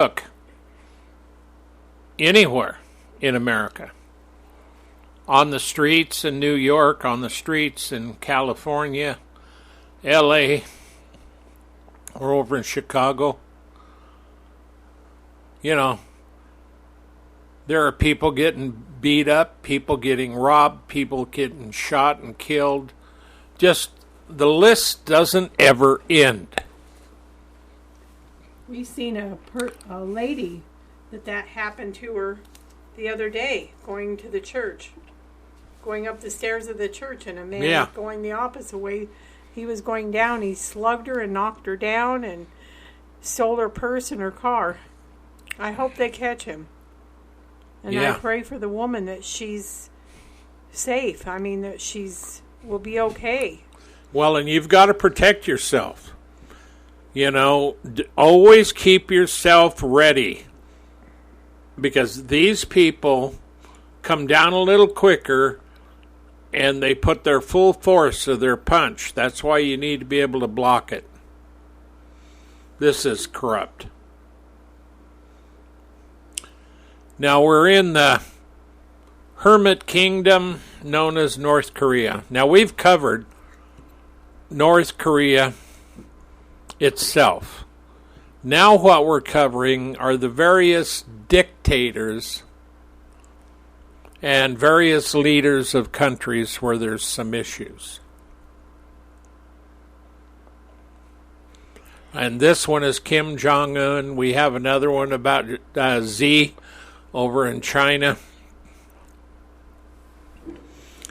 Look, anywhere in America, on the streets in New York, on the streets in California, LA, or over in Chicago, you know, there are people getting beat up, people getting robbed, people getting shot and killed. Just the list doesn't ever end. We seen a lady that happened to her the other day going to the church, going up the stairs of the church, and a man going the opposite way. He was going down. He slugged her and knocked her down and stole her purse and her car. I hope they catch him. And I pray for the woman that she's safe. I mean, that will be okay. Well, and you've got to protect yourself. You know, always keep yourself ready. Because these people come down a little quicker and they put their full force of their punch. That's why you need to be able to block it. This is corrupt. Now we're in the hermit kingdom known as North Korea. Now we've covered North Korea itself. Now what we're covering are the various dictators and various leaders of countries where there's some issues. And this one is Kim Jong-un. We have another one about Xi over in China.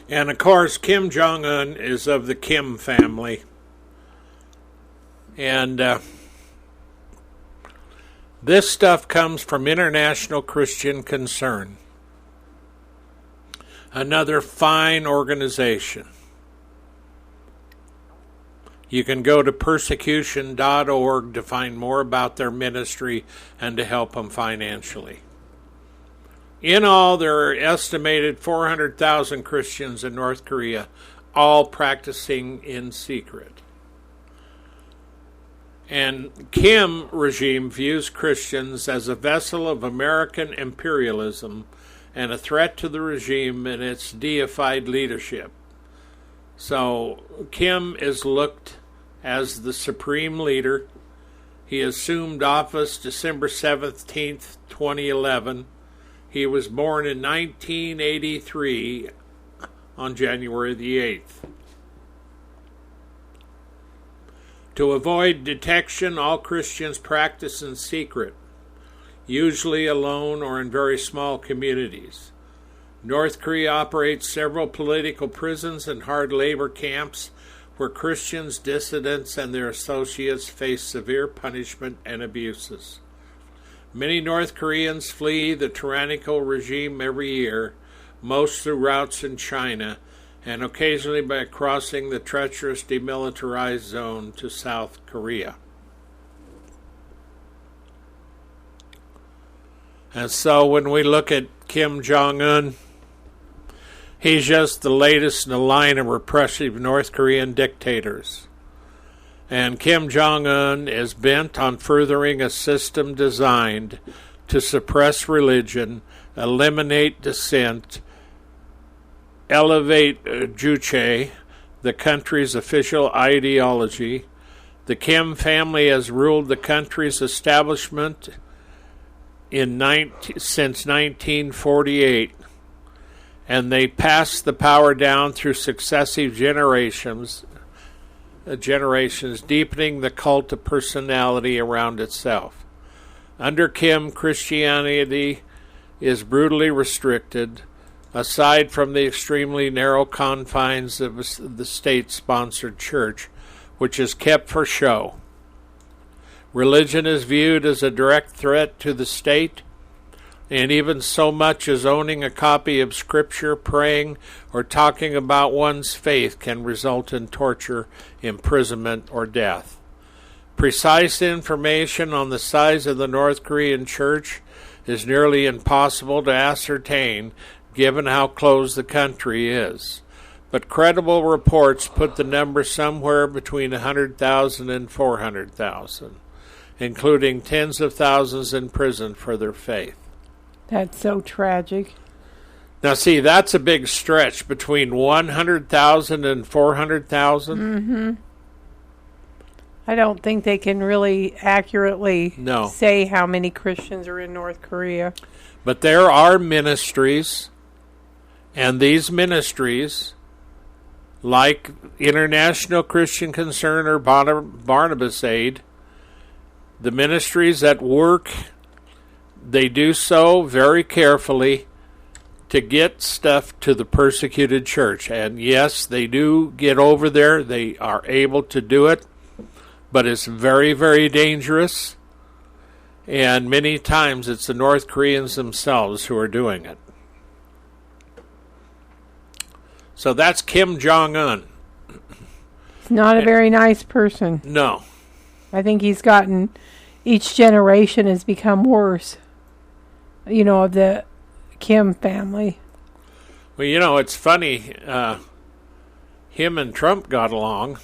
And of course, Kim Jong-un is of the Kim family. And this stuff comes from International Christian Concern, another fine organization. You can go to persecution.org to find more about their ministry and to help them financially. In all, there are estimated 400,000 Christians in North Korea, all practicing in secret. And Kim regime views Christians as a vessel of American imperialism and a threat to the regime and its deified leadership. So Kim is looked as the supreme leader. He assumed office December 17th, 2011. He was born in 1983 on January the 8th. To avoid detection, all Christians practice in secret, usually alone or in very small communities. North Korea operates several political prisons and hard labor camps where Christians, dissidents, and their associates face severe punishment and abuses. Many North Koreans flee the tyrannical regime every year, most through routes in China, and occasionally by crossing the treacherous demilitarized zone to South Korea. And so when we look at Kim Jong-un, he's just the latest in a line of repressive North Korean dictators. And Kim Jong-un is bent on furthering a system designed to suppress religion, eliminate dissent, elevate Juche, the country's official ideology. The Kim family has ruled the country's establishment since 1948, and they passed the power down through successive generations, deepening the cult of personality around itself. Under Kim, Christianity is brutally restricted, aside from the extremely narrow confines of the state-sponsored church, which is kept for show. Religion is viewed as a direct threat to the state, and even so much as owning a copy of Scripture, praying, or talking about one's faith can result in torture, imprisonment, or death. Precise information on the size of the North Korean church is nearly impossible to ascertain given how closed the country is. But credible reports put the number somewhere between 100,000 and 400,000. including tens of thousands in prison for their faith. That's so tragic. Now, see, that's a big stretch between 100,000 and 400,000. Mm-hmm. I don't think they can really accurately say how many Christians are in North Korea. But there are ministries, and these ministries, like International Christian Concern or Barnabas Aid, the ministries that work, they do so very carefully to get stuff to the persecuted church. And yes, they do get over there. They are able to do it. But it's very, very dangerous. And many times it's the North Koreans themselves who are doing it. So that's Kim Jong-un. He's not a very nice person. No. I think he's gotten, each generation has become worse. You know, of the Kim family. Well, you know, it's funny. Him and Trump got along.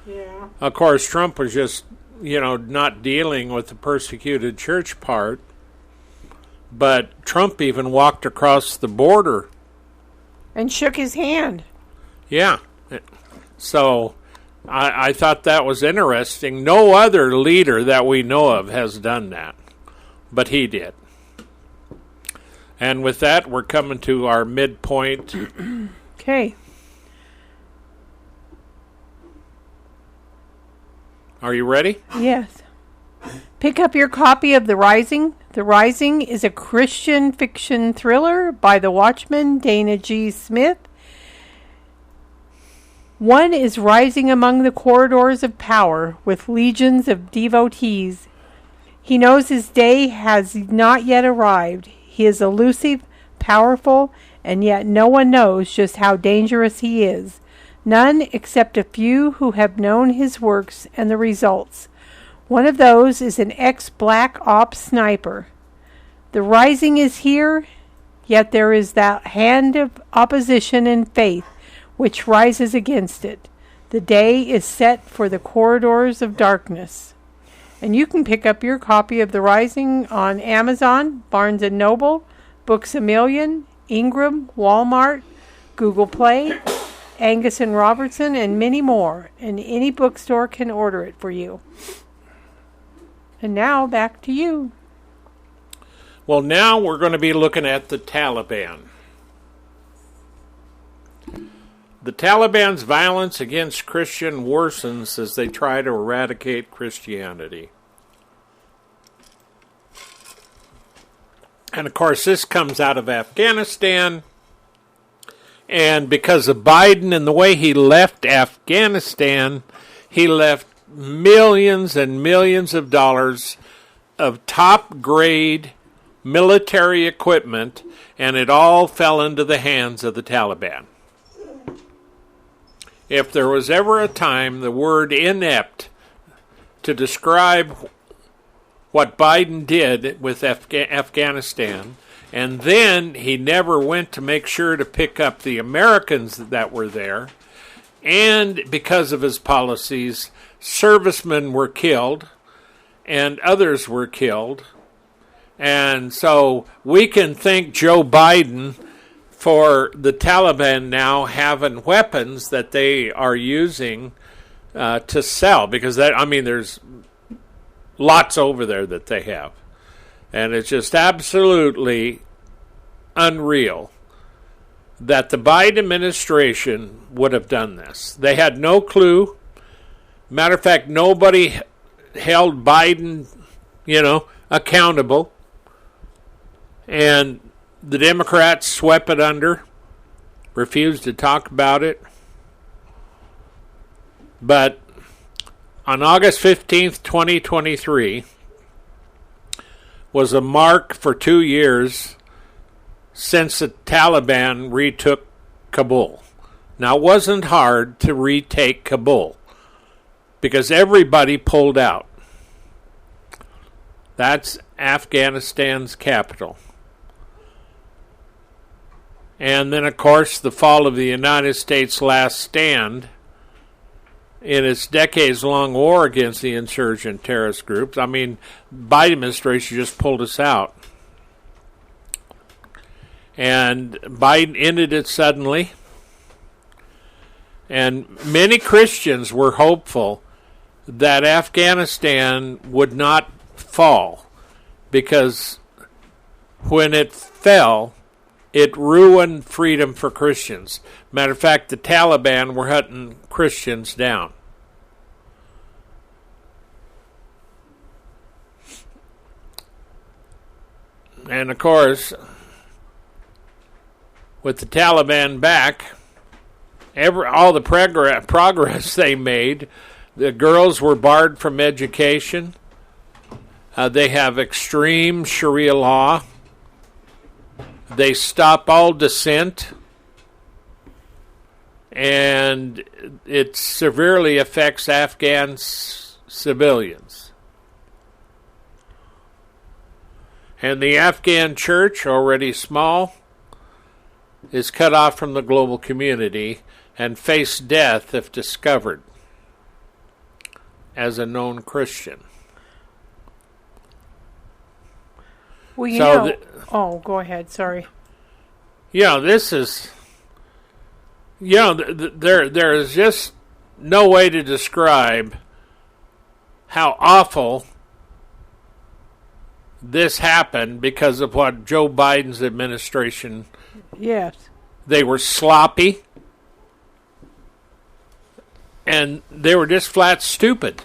Yeah. Of course, Trump was just, not dealing with the persecuted church part. But Trump even walked across the border. And shook his hand. Yeah. So I thought that was interesting. No other leader that we know of has done that. But he did. And with that, we're coming to our midpoint. Okay. Are you ready? Yes. Pick up your copy of The Rising. The Rising is a Christian fiction thriller by the Watchman, Dana G. Smith. One is rising among the corridors of power with legions of devotees. He knows his day has not yet arrived. He is elusive, powerful, and yet no one knows just how dangerous he is. None except a few who have known his works and the results. One of those is an ex-Black Ops sniper. The rising is here, yet there is that hand of opposition and faith which rises against it. The day is set for the corridors of darkness. And you can pick up your copy of The Rising on Amazon, Barnes & Noble, Books A Million, Ingram, Walmart, Google Play, Angus & Robertson, and many more. And any bookstore can order it for you. And now, back to you. Well, now we're going to be looking at the Taliban. The Taliban's violence against Christians worsens as they try to eradicate Christianity. And of course, this comes out of Afghanistan. And because of Biden and the way he left Afghanistan, he left millions and millions of dollars of top-grade military equipment, and it all fell into the hands of the Taliban. If there was ever a time the word inept to describe what Biden did with Afghanistan, and then he never went to make sure to pick up the Americans that were there, and because of his policies, servicemen were killed, and others were killed. And so we can thank Joe Biden for the Taliban now having weapons that they are using to sell, because there's lots over there that they have. And it's just absolutely unreal that the Biden administration would have done this. They had no clue. Matter of fact, nobody held Biden, accountable. And the Democrats swept it under, refused to talk about it. But on August 15th, 2023, was a mark for 2 years since the Taliban retook Kabul. Now, it wasn't hard to retake Kabul because everybody pulled out. That's Afghanistan's capital. And then, of course, the fall of the United States' last stand in its decades-long war against the insurgent terrorist groups. I mean, Biden administration just pulled us out. And Biden ended it suddenly. And many Christians were hopeful that Afghanistan would not fall, because when it fell, it ruined freedom for Christians. Matter of fact, the Taliban were hunting Christians down. And of course, with the Taliban back, all the progress they made, the girls were barred from education. They have extreme Sharia law. They stop all dissent. And it severely affects Afghan civilians. And the Afghan church, already small, is cut off from the global community and face death if discovered as a known Christian. Well, go ahead. Sorry. This is, there is just no way to describe how awful this happened because of what Joe Biden's administration. Yes. They were sloppy. And they were just flat stupid.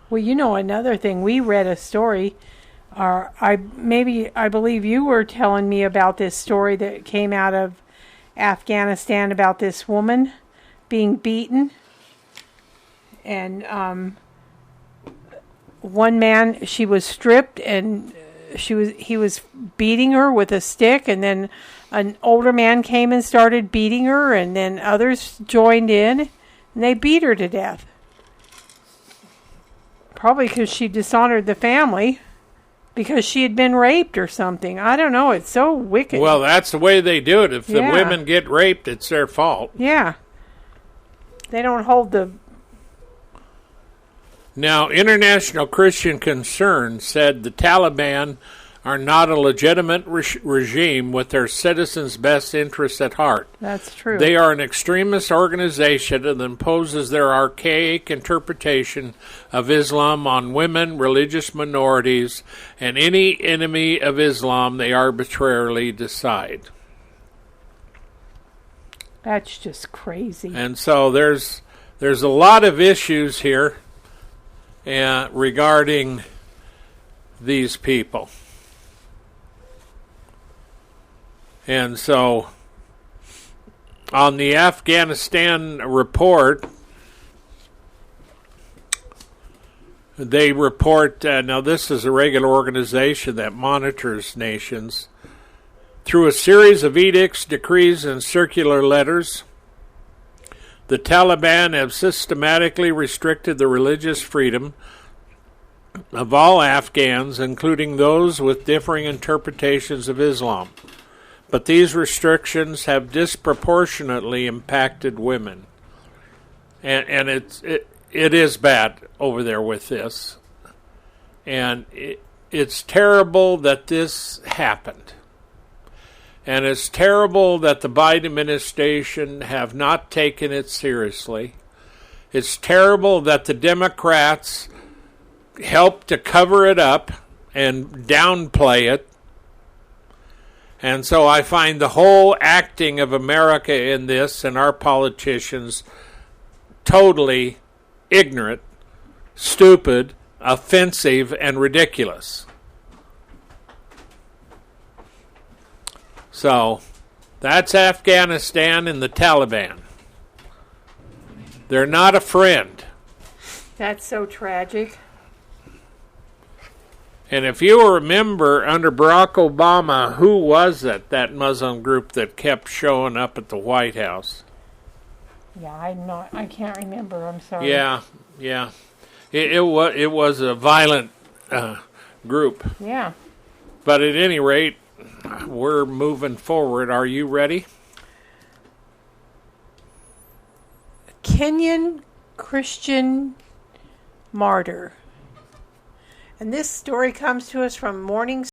Well, another thing, we read a story. I believe you were telling me about this story that came out of Afghanistan about this woman being beaten, and one man, she was stripped, and he was beating her with a stick, and then an older man came and started beating her, and then others joined in. And they beat her to death. Probably because she dishonored the family. Because she had been raped or something. I don't know. It's so wicked. Well, that's the way they do it. If the women get raped, it's their fault. Yeah. They don't hold the... Now, International Christian Concern said the Taliban are not a legitimate regime with their citizens' best interests at heart. That's true. They are an extremist organization that imposes their archaic interpretation of Islam on women, religious minorities, and any enemy of Islam they arbitrarily decide. That's just crazy. And so there's a lot of issues here regarding these people. And so, on the Afghanistan report, they report, now this is a regular organization that monitors nations, through a series of edicts, decrees, and circular letters, the Taliban have systematically restricted the religious freedom of all Afghans, including those with differing interpretations of Islam. But these restrictions have disproportionately impacted women. And it is bad over there with this. And it's terrible that this happened. And it's terrible that the Biden administration have not taken it seriously. It's terrible that the Democrats helped to cover it up and downplay it. And so I find the whole acting of America in this and our politicians totally ignorant, stupid, offensive, and ridiculous. So that's Afghanistan and the Taliban. They're not a friend. That's so tragic. And if you remember, under Barack Obama, who was it, that Muslim group that kept showing up at the White House? Yeah, I can't remember. I'm sorry. Yeah. It was a violent group. Yeah. But at any rate, we're moving forward. Are you ready? Kenyan Christian martyr. And this story comes to us from Morning